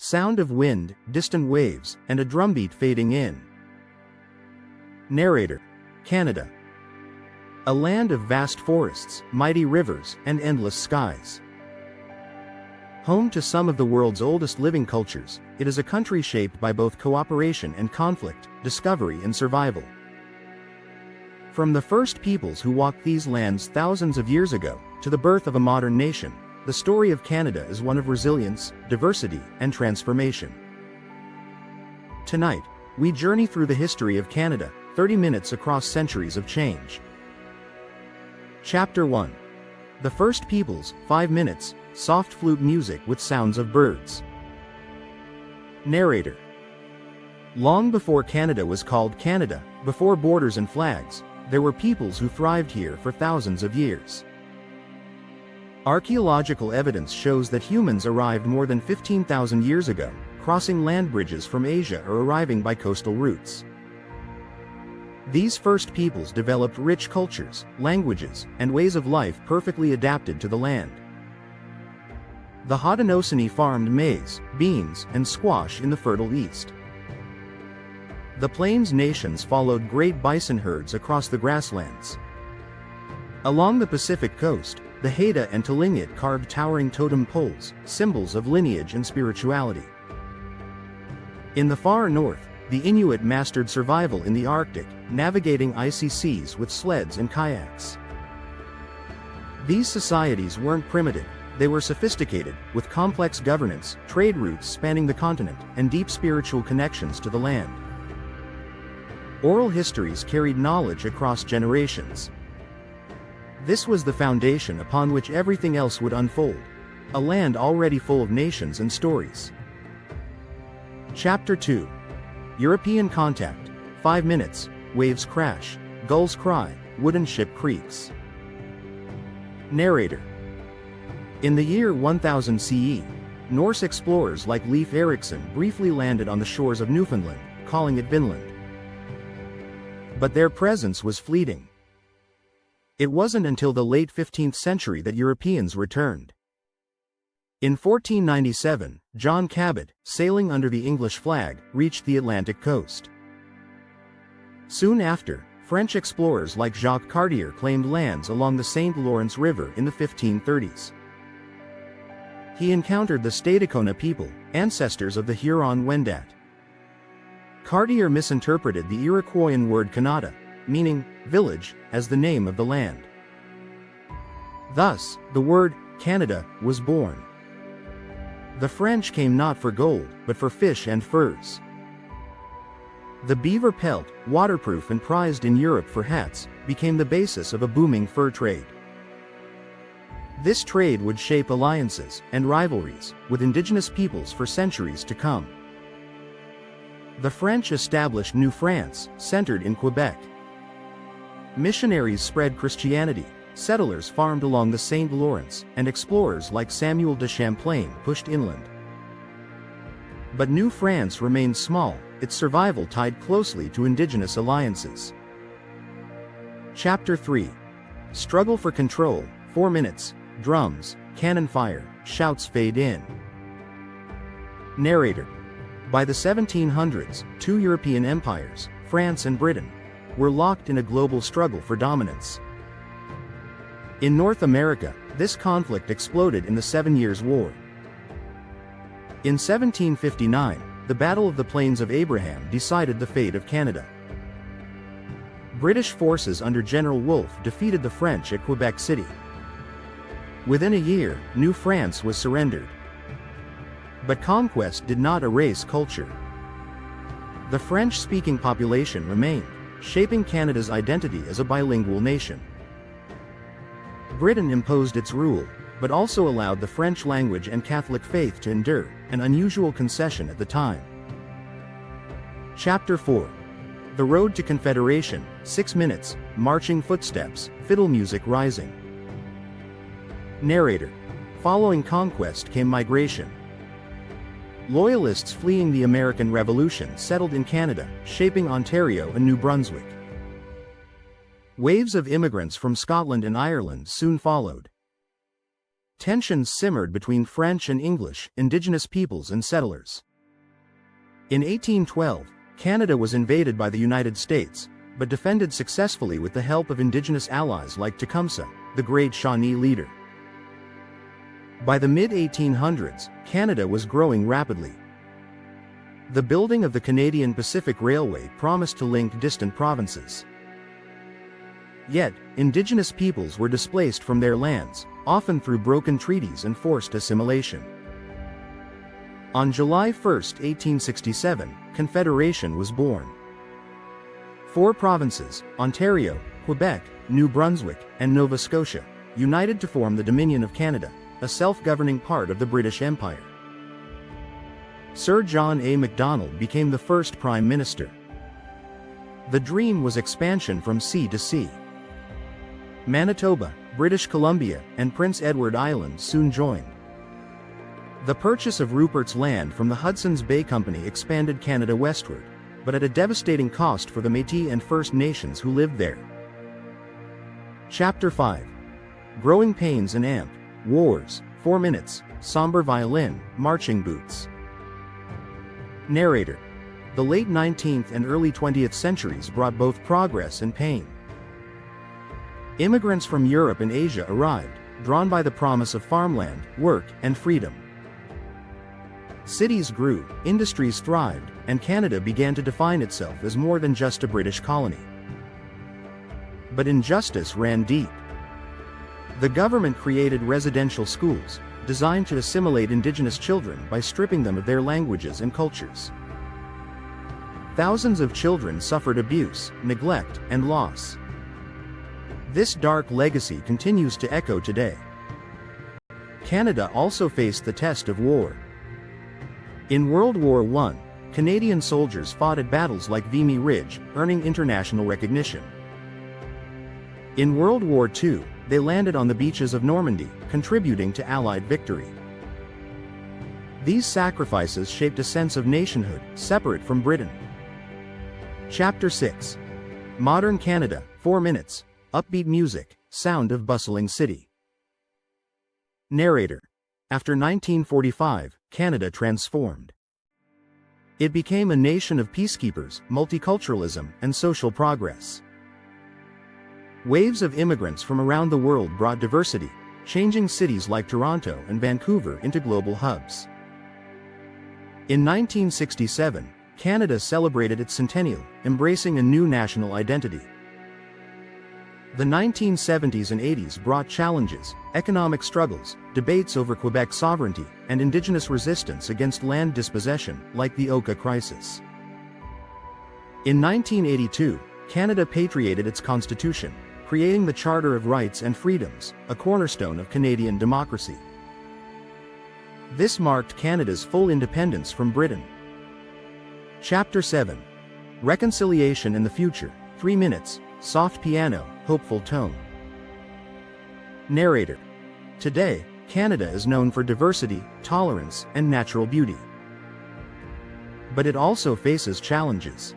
Sound of wind, distant waves, and a drumbeat fading in. Narrator. Canada. A land of vast forests, mighty rivers, and endless skies. Home to some of the world's oldest living cultures, it is a country shaped by both cooperation and conflict, discovery and survival. From the first peoples who walked these lands thousands of years ago, to the birth of a modern nation, the story of Canada is one of resilience, diversity, and transformation. Tonight, we journey through the history of Canada, 30 minutes across centuries of change. Chapter 1. The First Peoples, 5 minutes, soft flute music with sounds of birds. Narrator. Long before Canada was called Canada, before borders and flags, there were peoples who thrived here for thousands of years. Archaeological evidence shows that humans arrived more than 15,000 years ago, crossing land bridges from Asia or arriving by coastal routes. These first peoples developed rich cultures, languages, and ways of life perfectly adapted to the land. The Haudenosaunee farmed maize, beans, and squash in the fertile east. The Plains nations followed great bison herds across the grasslands. Along the Pacific coast, the Haida and Tlingit carved towering totem poles, symbols of lineage and spirituality. In the far north, the Inuit mastered survival in the Arctic, navigating icy seas with sleds and kayaks. These societies weren't primitive, they were sophisticated, with complex governance, trade routes spanning the continent, and deep spiritual connections to the land. Oral histories carried knowledge across generations. This was the foundation upon which everything else would unfold, a land already full of nations and stories. Chapter 2. European contact, 5 minutes, waves crash, gulls cry, wooden ship creaks. Narrator. In the year 1000 CE, Norse explorers like Leif Erikson briefly landed on the shores of Newfoundland, calling it Vinland. But their presence was fleeting. It wasn't until the late 15th century that Europeans returned. In 1497, John Cabot, sailing under the English flag, reached the Atlantic coast. Soon after, French explorers like Jacques Cartier claimed lands along the St. Lawrence River in the 1530s. He encountered the Stadacona people, ancestors of the Huron-Wendat. Cartier misinterpreted the Iroquoian word Canada, meaning village, as the name of the land. Thus, the word Canada was born. The French came not for gold, but for fish and furs. The beaver pelt, waterproof and prized in Europe for hats, became the basis of a booming fur trade. This trade would shape alliances and rivalries with indigenous peoples for centuries to come. The French established New France, centered in Quebec. Missionaries spread Christianity, settlers farmed along the St. Lawrence, and explorers like Samuel de Champlain pushed inland. But New France remained small, its survival tied closely to indigenous alliances. Chapter 3. Struggle for control, 4 minutes, drums, cannon fire, shouts fade in. Narrator. By the 1700s, two European empires, France and Britain, were locked in a global struggle for dominance. In North America, this conflict exploded in the 7 Years' War. In 1759, the Battle of the Plains of Abraham decided the fate of Canada. British forces under General Wolfe defeated the French at Quebec City. Within a year, New France was surrendered. But conquest did not erase culture. The French-speaking population remained, shaping Canada's identity as a bilingual nation. Britain imposed its rule, but also allowed the French language and Catholic faith to endure, an unusual concession at the time. Chapter 4. The Road to Confederation, 6 minutes, marching footsteps, fiddle music rising. Narrator. Following conquest came migration. Loyalists fleeing the American Revolution settled in Canada, shaping Ontario and New Brunswick. Waves of immigrants from Scotland and Ireland soon followed. Tensions simmered between French and English, indigenous peoples and settlers. In 1812, Canada was invaded by the United States, but defended successfully with the help of indigenous allies like Tecumseh, the great Shawnee leader. By the mid-1800s, Canada was growing rapidly. The building of the Canadian Pacific Railway promised to link distant provinces. Yet, indigenous peoples were displaced from their lands, often through broken treaties and forced assimilation. On July 1, 1867, Confederation was born. 4 provinces, Ontario, Quebec, New Brunswick, and Nova Scotia, united to form the Dominion of Canada, a self-governing part of the British Empire. Sir John A. Macdonald became the first Prime Minister. The dream was expansion from sea to sea. Manitoba, British Columbia, and Prince Edward Island soon joined. The purchase of Rupert's Land from the Hudson's Bay Company expanded Canada westward, but at a devastating cost for the Métis and First Nations who lived there. Chapter 5. Growing Pains and Amp, Wars, 4 Minutes, Somber Violin, Marching Boots. Narrator. The late 19th and early 20th centuries brought both progress and pain. Immigrants from Europe and Asia arrived, drawn by the promise of farmland, work, and freedom. Cities grew, industries thrived, and Canada began to define itself as more than just a British colony. But injustice ran deep. The government created residential schools, designed to assimilate Indigenous children by stripping them of their languages and cultures. Thousands of children suffered abuse, neglect, and loss. This dark legacy continues to echo today. Canada also faced the test of war. In World War I, Canadian soldiers fought at battles like Vimy Ridge, earning international recognition. In World War II, they landed on the beaches of Normandy, contributing to Allied victory. These sacrifices shaped a sense of nationhood, separate from Britain. Chapter 6. Modern Canada, 4 Minutes, Upbeat Music, Sound of Bustling City. Narrator. After 1945, Canada transformed. It became a nation of peacekeepers, multiculturalism, and social progress. Waves of immigrants from around the world brought diversity, changing cities like Toronto and Vancouver into global hubs. In 1967, Canada celebrated its centennial, embracing a new national identity. The 1970s and 80s brought challenges, economic struggles, debates over Quebec sovereignty, and Indigenous resistance against land dispossession, like the Oka crisis. In 1982, Canada patriated its constitution, creating the Charter of Rights and Freedoms, a cornerstone of Canadian democracy. This marked Canada's full independence from Britain. Chapter 7. Reconciliation in the Future, 3 Minutes, Soft Piano, Hopeful Tone. Narrator. Today, Canada is known for diversity, tolerance, and natural beauty. But it also faces challenges.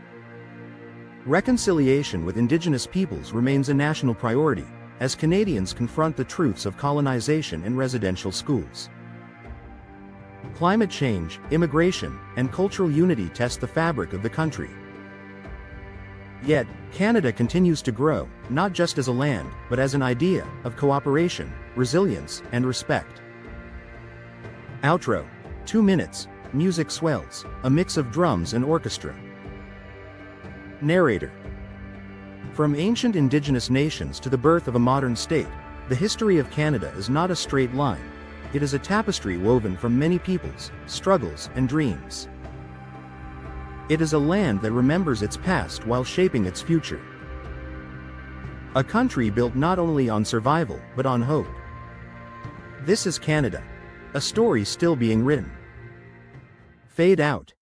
Reconciliation with Indigenous peoples remains a national priority, as Canadians confront the truths of colonization in residential schools. Climate change, immigration, and cultural unity test the fabric of the country. Yet, Canada continues to grow, not just as a land, but as an idea of cooperation, resilience, and respect. Outro. 2 minutes, music swells, a mix of drums and orchestra. Narrator. From ancient Indigenous nations to the birth of a modern state, the history of Canada is not a straight line. It is a tapestry woven from many peoples, struggles, and dreams. It is a land that remembers its past while shaping its future. A country built not only on survival, but on hope. This is Canada. A story still being written. Fade out.